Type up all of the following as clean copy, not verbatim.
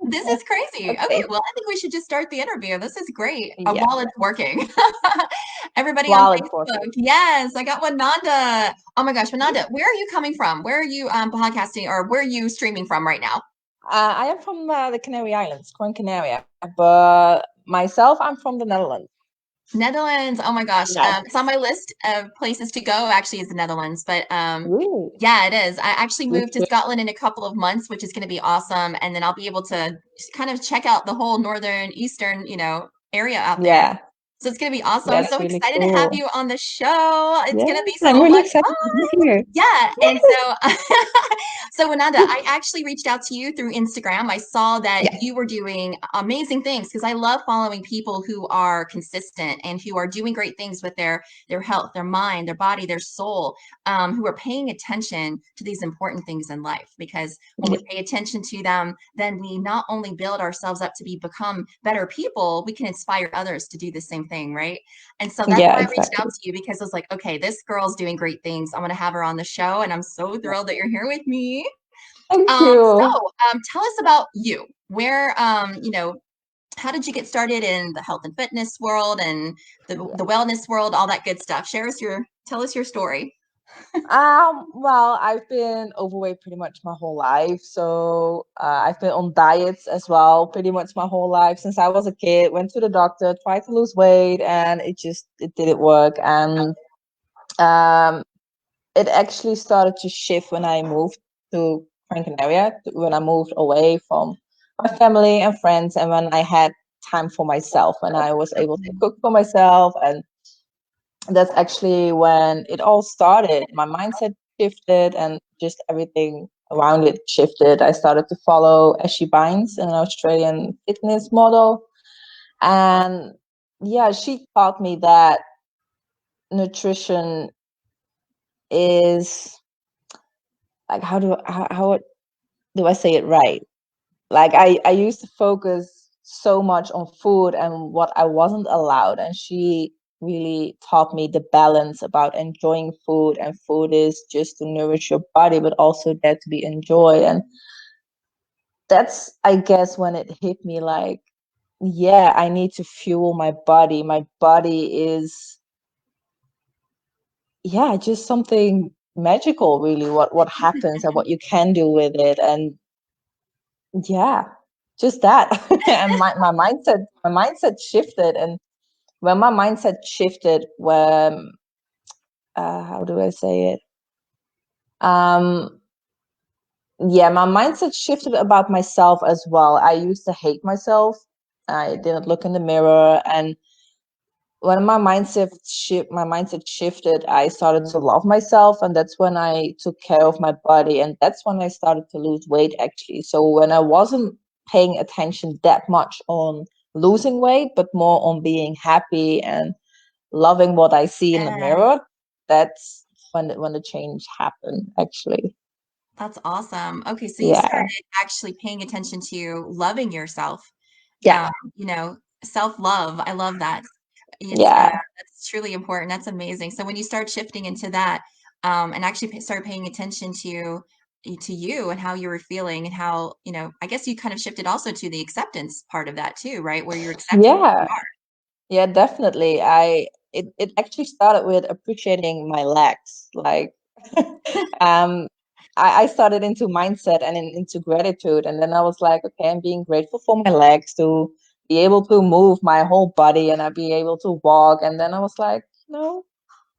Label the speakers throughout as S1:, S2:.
S1: This is crazy. Okay,
S2: Okay.
S1: well, I think we should just start the interview. This is great.
S2: Yeah.
S1: While it's working. Everybody on
S2: While it's
S1: Facebook.
S2: working.
S1: Yes, I got Winanda. Oh my gosh, Winanda, where are you coming from? Where are you podcasting or where are you streaming from right now?
S2: I am from the Canary Islands, Gran Canaria, but myself, I'm from the Netherlands.
S1: Netherlands. Oh my gosh.
S2: Yes.
S1: It's on my list of places to go actually is the Netherlands, but
S2: Ooh.
S1: yeah, it is. I actually
S2: You
S1: moved to
S2: should.
S1: Scotland in a couple of months, which is going to be awesome, and then I'll be able to kind of check out the whole northern eastern, area out there.
S2: Yeah.
S1: So it's going to be awesome.
S2: Yeah,
S1: I'm
S2: it's
S1: so
S2: really
S1: excited to have
S2: cool.
S1: you on the show. It's going to be
S2: Yes, I'm
S1: so
S2: really
S1: much
S2: excited to be
S1: fun.
S2: here.
S1: Yeah, and so so Ananda, I actually reached out to you through Instagram. I saw that
S2: Yeah.
S1: you were doing amazing things because I love following people who are consistent and who are doing great things with their health, their mind, their body, their soul, who are paying attention to these important things in life. Because when we
S2: Yeah,
S1: pay attention to them, then we not only build ourselves up to become better people, we can inspire others to do the same thing, right? And so that's
S2: yeah,
S1: why I reached out
S2: exactly.
S1: to you because I was like, okay, this girl's doing great things. I'm going to have her on the show, and I'm so thrilled that you're here with me.
S2: Thank you.
S1: Tell us about you. Where, how did you get started in the health and fitness world and the wellness world, all that good stuff? Tell us your story.
S2: Well, I've been overweight pretty much my whole life. So I've been on diets as well, pretty much my whole life since I was a kid. Went to the doctor, tried to lose weight, and it didn't work. And um, it actually started to shift when I moved to Gran Canaria, when I moved away from my family and friends, and when I had time for myself, when I was able to cook for myself, and that's actually when it all started. My mindset shifted and just everything around it shifted. I started to follow Ashley Bynes, an Australian fitness model. And yeah, she taught me that nutrition is like how do I say it right? Like I used to focus so much on food and what I wasn't allowed, and she really taught me the balance about enjoying food, and food is just to nourish your body but also there to be enjoyed. And that's, I guess, when it hit me like, yeah, I need to fuel my body. My body is, yeah, just something magical, really, what happens and what you can do with it. And yeah, just that. And my mindset shifted. And when my mindset shifted, when how do I say it? Um, yeah, my mindset shifted about myself as well. I used to hate myself. I didn't look in the mirror, and when my mindset shifted, I started to love myself, and that's when I took care of my body, and that's when I started to lose weight actually. So when I wasn't paying attention that much on losing weight, but more on being happy and loving what I see in the
S1: Yeah,
S2: mirror, that's when the change happened actually.
S1: that's awesome. Okay, so you
S2: Yeah.
S1: started actually paying attention to loving yourself.
S2: Yeah.
S1: Um, you know, self-love. I love that. It's
S2: Yeah.
S1: that's truly important. That's amazing. So when you start shifting into that, and actually start paying attention to you and how you were feeling and how, I guess you kind of shifted also to the acceptance part of that too, right? Where you're accepting who
S2: Yeah.
S1: you are.
S2: Yeah, definitely. It actually started with appreciating my legs. Like um I started into mindset and into gratitude, and then I was like, okay, I'm being grateful for my legs to be able to move my whole body, and I be able to walk. And then I was like, no,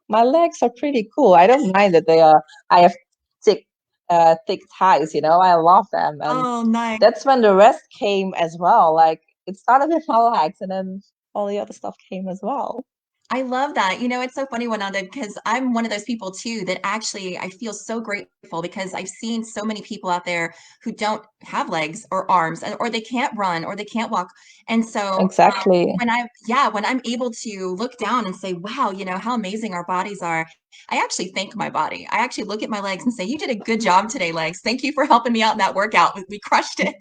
S2: my legs are pretty cool. I don't mind that I have thick thick thighs, I love them. And
S1: Oh, nice.
S2: that's when the rest came as well. Like it started with my legs, and then all the other stuff came as well.
S1: I love that. It's so funny, Winanda, because I'm one of those people too that actually I feel so grateful because I've seen so many people out there who don't have legs or arms or they can't run or they can't walk. And so
S2: Exactly.
S1: when I'm able to look down and say, wow, how amazing our bodies are, I actually thank my body. I actually look at my legs and say, you did a good job today, legs. Thank you for helping me out in that workout. We crushed it.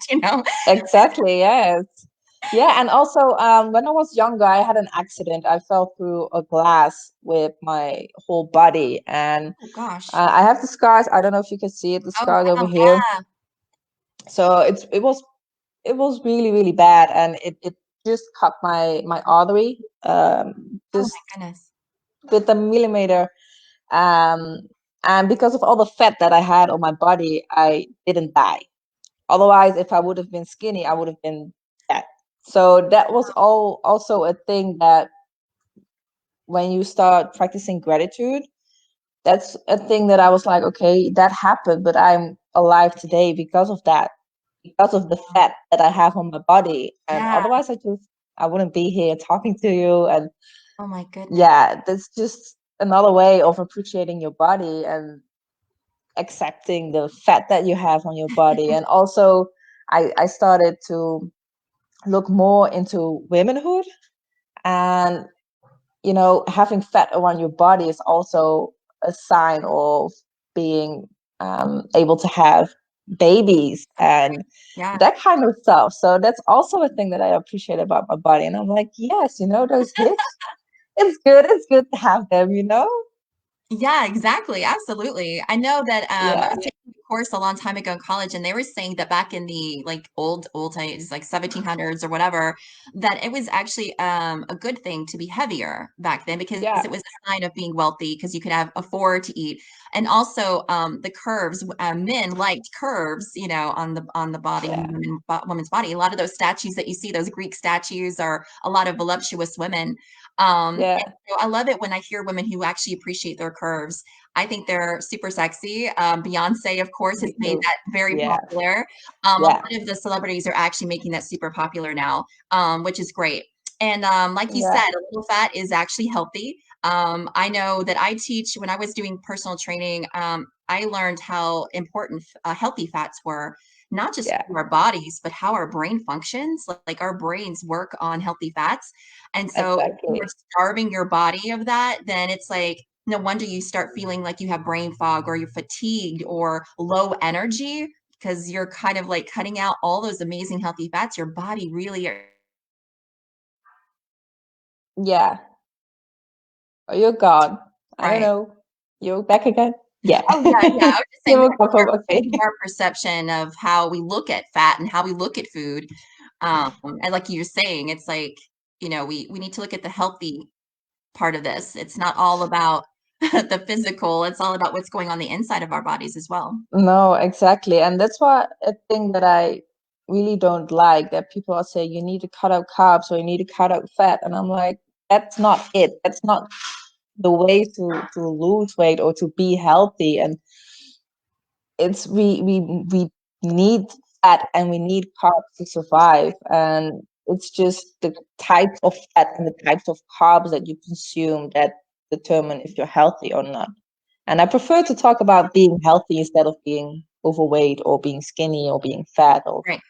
S2: Exactly, yes. Yeah, and also when I was younger, I had an accident. I fell through a glass with my whole body, and
S1: Oh gosh.
S2: I have the scars. I don't know if you can see it, the
S1: Oh
S2: scars over
S1: wow,
S2: here.
S1: yeah.
S2: So it was it was really, really bad, and it just cut my artery,
S1: Oh
S2: just
S1: my goodness.
S2: with a millimeter. Um, and because of all the fat that I had on my body, I didn't die. Otherwise, if I would have been skinny, I would have been dead. So that was all also a thing that when you start practicing gratitude, that's a thing that I was like, okay, that happened, but I'm alive today because of that, because of the fat that I have on my body. And
S1: Yeah.
S2: otherwise, I wouldn't be here talking to you. And
S1: Oh my goodness.
S2: yeah, that's just another way of appreciating your body and accepting the fat that you have on your body. And also, I started to look more into womanhood, and having fat around your body is also a sign of being able to have babies and
S1: Yeah.
S2: that kind of stuff. So that's also a thing that I appreciate about my body. And I'm like, yes, those hips, it's good to have them.
S1: Yeah, exactly. Absolutely. I know that I
S2: Yeah,
S1: was taking a course a long time ago in college, and they were saying that back in the like old times, like 1700s or whatever, that it was actually a good thing to be heavier back then because
S2: yeah,
S1: it was a sign of being wealthy because you could have afford to eat. And also the curves, men liked curves, on the body,
S2: yeah,
S1: woman's body. A lot of those statues that you see, those Greek statues, are a lot of voluptuous women. Um,
S2: yeah.
S1: I love it when I hear women who actually appreciate their curves. I think they're super sexy. Beyonce, of course, has
S2: Me
S1: made
S2: too.
S1: that very
S2: Yeah,
S1: popular. A lot
S2: yeah,
S1: of the celebrities are actually making that super popular now, which is great. And like you
S2: yeah,
S1: said, a little fat is actually healthy. I know that I teach when I was doing personal training, I learned how important healthy fats were, not just
S2: yeah.
S1: for our bodies, but how our brain functions. Like our brains work on healthy fats. And so if you're
S2: Exactly.
S1: starving your body of that, then it's like, no wonder you start feeling like you have brain fog or you're fatigued or low energy because you're kind of like cutting out all those amazing healthy fats. Your body really
S2: Yeah. Oh, you're gone. I don't
S1: right.
S2: know. You're back again? Yeah.
S1: Oh yeah, yeah. I was just
S2: You
S1: saying we
S2: will
S1: have to
S2: come
S1: start
S2: from, okay.
S1: changing our perception of how we look at fat and how we look at food. And like you're saying, it's like, we need to look at the healthy part of this. It's not all about the physical, it's all about what's going on the inside of our bodies as well.
S2: No, exactly. And that's why a thing that I really don't like, that people are saying you need to cut out carbs or you need to cut out fat. And I'm like, that's not it. That's not the way to lose weight or to be healthy. And it's we need fat and we need carbs to survive. And it's just the types of fat and the types of carbs that you consume that determine if you're healthy or not. And I prefer to talk about being healthy instead of being overweight or being skinny or being fat. Or
S1: Right.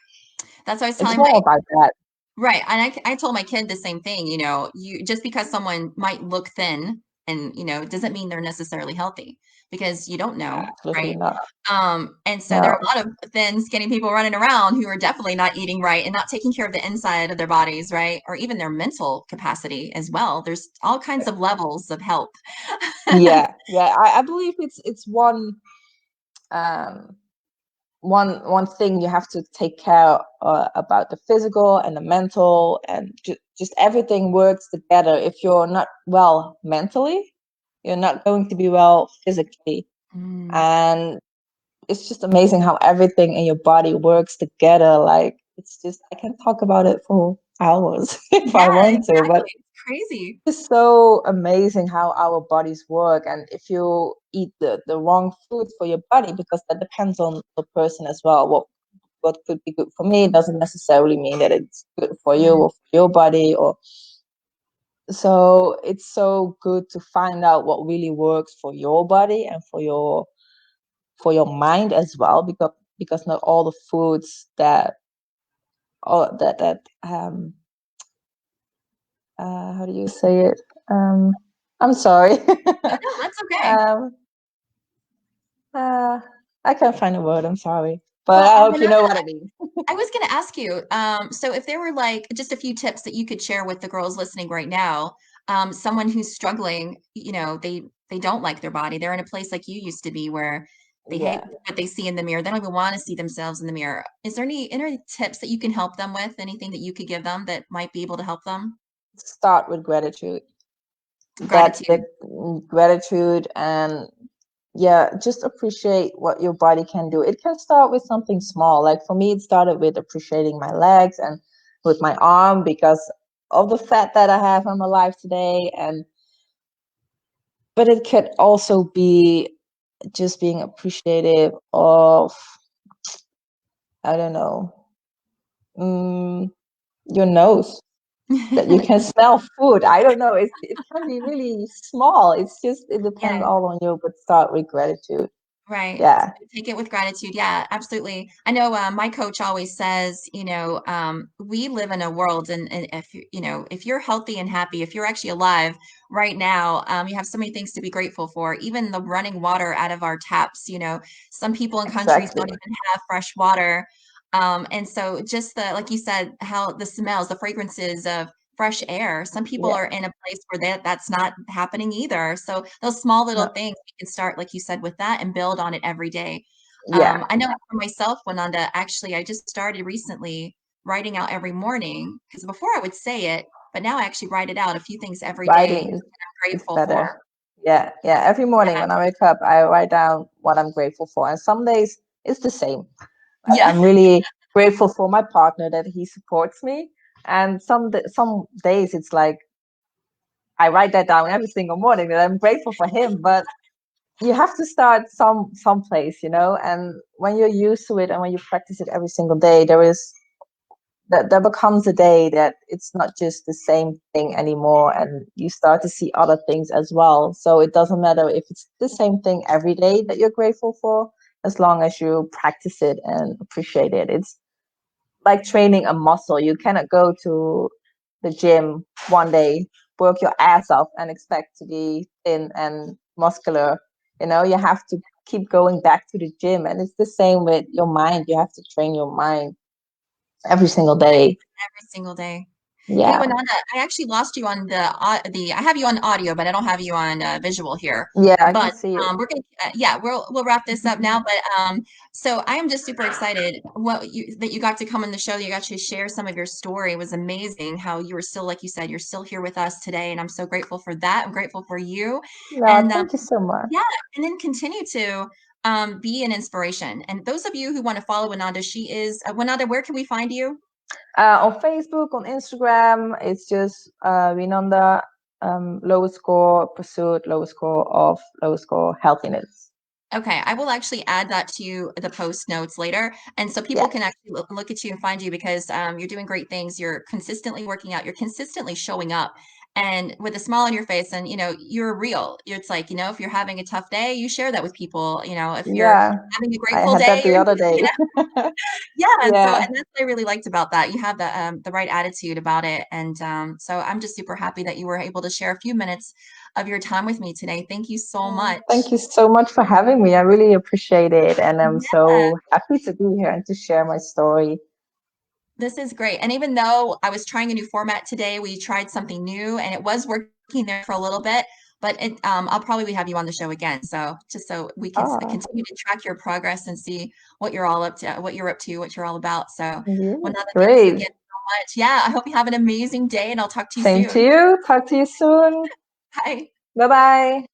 S1: That's what I was
S2: it's
S1: telling my
S2: more about that.
S1: right. And I told my kid the same thing, you just because someone might look thin and, doesn't mean they're necessarily healthy because you don't know,
S2: Absolutely
S1: right?
S2: not.
S1: And so there are
S2: No.
S1: a lot of thin, skinny people running around who are definitely not eating right and not taking care of the inside of their bodies, right? Or even their mental capacity as well. There's all kinds of levels of health.
S2: Yeah, yeah. I believe it's um one thing you have to take care about the physical and the mental, and just everything works together. If you're not well mentally, you're not going to be well physically.
S1: Mm,
S2: And it's just amazing how everything in your body works together. Like it's just I can talk about it for hours if I
S1: yeah,
S2: want to, but
S1: exactly. It's crazy.
S2: it's so amazing how our bodies work. And if you eat the wrong food for your body, because that depends on the person as well. What could be good for me doesn't necessarily mean that it's good for you
S1: Mm,
S2: or for your body. Or so it's so good to find out what really works for your body and for your mind as well, because not all the foods that how do you say it? I'm sorry.
S1: no, that's okay.
S2: um uh I can't find a word, I'm sorry, but
S1: Well,
S2: I hope you
S1: Winanda,
S2: know what I mean.
S1: I was going to ask you, so if there were like just a few tips that you could share with the girls listening right now, someone who's struggling, they don't like their body, they're in a place like you used to be where They hate
S2: Yeah.
S1: what they see in the mirror. They don't even want to see themselves in the mirror. Is there any tips that you can help them with? Anything that you could give them that might be able to help them?
S2: Start with gratitude. That's
S1: Gratitude.
S2: the gratitude, and yeah, just appreciate what your body can do. It can start with something small. Like for me, it started with appreciating my legs and with my arm because of the fat that I have on my life today. And but it could also be just being appreciative of, I don't know, mm, your nose, that you can smell food. I don't know. It can be really small. It's just, it depends
S1: Yeah.
S2: all on you, but start with gratitude.
S1: Right.
S2: Yeah,
S1: Take it with gratitude. Yeah, absolutely. I know my coach always says, we live in a world, and if if you're healthy and happy, if you're actually alive right now, you have so many things to be grateful for. Even the running water out of our taps. Some people in countries
S2: exactly.
S1: don't even have fresh water. And so just like you said, how the smells, the fragrances of fresh air. Some people
S2: Yeah.
S1: are in a place where that's not happening either. So those small little
S2: No.
S1: things, we can start, like you said, with that and build on it every day.
S2: Yeah.
S1: I know for myself, Winanda, actually, I just started recently writing out every morning because before I would say it, but now I actually write it out a few things every day
S2: Writing
S1: that I'm
S2: is
S1: grateful for.
S2: better. Yeah. Yeah. Every morning
S1: Yeah.
S2: when I wake up, I write down what I'm grateful for. And some days it's the same. Like
S1: Yeah.
S2: I'm really grateful for my partner that he supports me. And some days it's like I write that down every single morning that I'm grateful for him. But you have to start someplace, and when you're used to it and when you practice it every single day, there becomes a day that it's not just the same thing anymore, and you start to see other things as well. So it doesn't matter if it's the same thing every day that you're grateful for, as long as you practice it and appreciate it. It's like training a muscle. You cannot go to the gym one day, work your ass off, and expect to be thin and muscular. You have to keep going back to the gym. And it's the same with your mind. You have to train your mind every single day.
S1: Every single day. Hey,
S2: Yeah.
S1: Winona, I actually lost you on I have you on audio, but I don't have you on visual here.
S2: Yeah, I can
S1: But
S2: see it.
S1: we're gonna, yeah, we'll wrap this up now. But so I am just super excited that you got to come on the show. That you got to share some of your story. It was amazing how you were still, like you said, you're still here with us today, and I'm so grateful for that. I'm grateful for you,
S2: No,
S1: and
S2: thank you so much.
S1: yeah, and then continue to be an inspiration. And those of you who want to follow Winanda, she is Winanda. Where can we find you?
S2: On Facebook, on Instagram, it's just Winanda, lowest score pursuit, lowest score of lowest score healthiness.
S1: Okay, I will actually add that to the post notes later. And so people
S2: Yeah,
S1: can actually look at you and find you because you're doing great things. You're consistently working out, you're consistently showing up and with a smile on your face. And, you're real. It's like, if you're having a tough day, you share that with people. If you're
S2: yeah.
S1: having a
S2: I
S1: grateful
S2: had
S1: day,
S2: that the other day.
S1: yeah. And so, and
S2: Yeah.
S1: that's what I really liked about that. You have the right attitude about it. And so I'm just super happy that you were able to share a few minutes of your time with me today. Thank you so
S2: Thank
S1: much.
S2: you so much for having me. I really appreciate it. And I'm
S1: Yeah.
S2: so happy to be here and to share my story.
S1: This is great. And even though I was trying a new format today, we tried something new and it was working there for a little bit, but I'll probably have you on the show again. So just so we can
S2: Oh,
S1: continue to track your progress and see what you're all up to, what you're up to, what you're all about. So,
S2: yeah.
S1: Wananda, thank you
S2: Great.
S1: again so much. Yeah, I hope you have an amazing day and I'll talk to you
S2: Same to
S1: soon.
S2: you. Talk to you soon.
S1: Bye.
S2: Bye bye.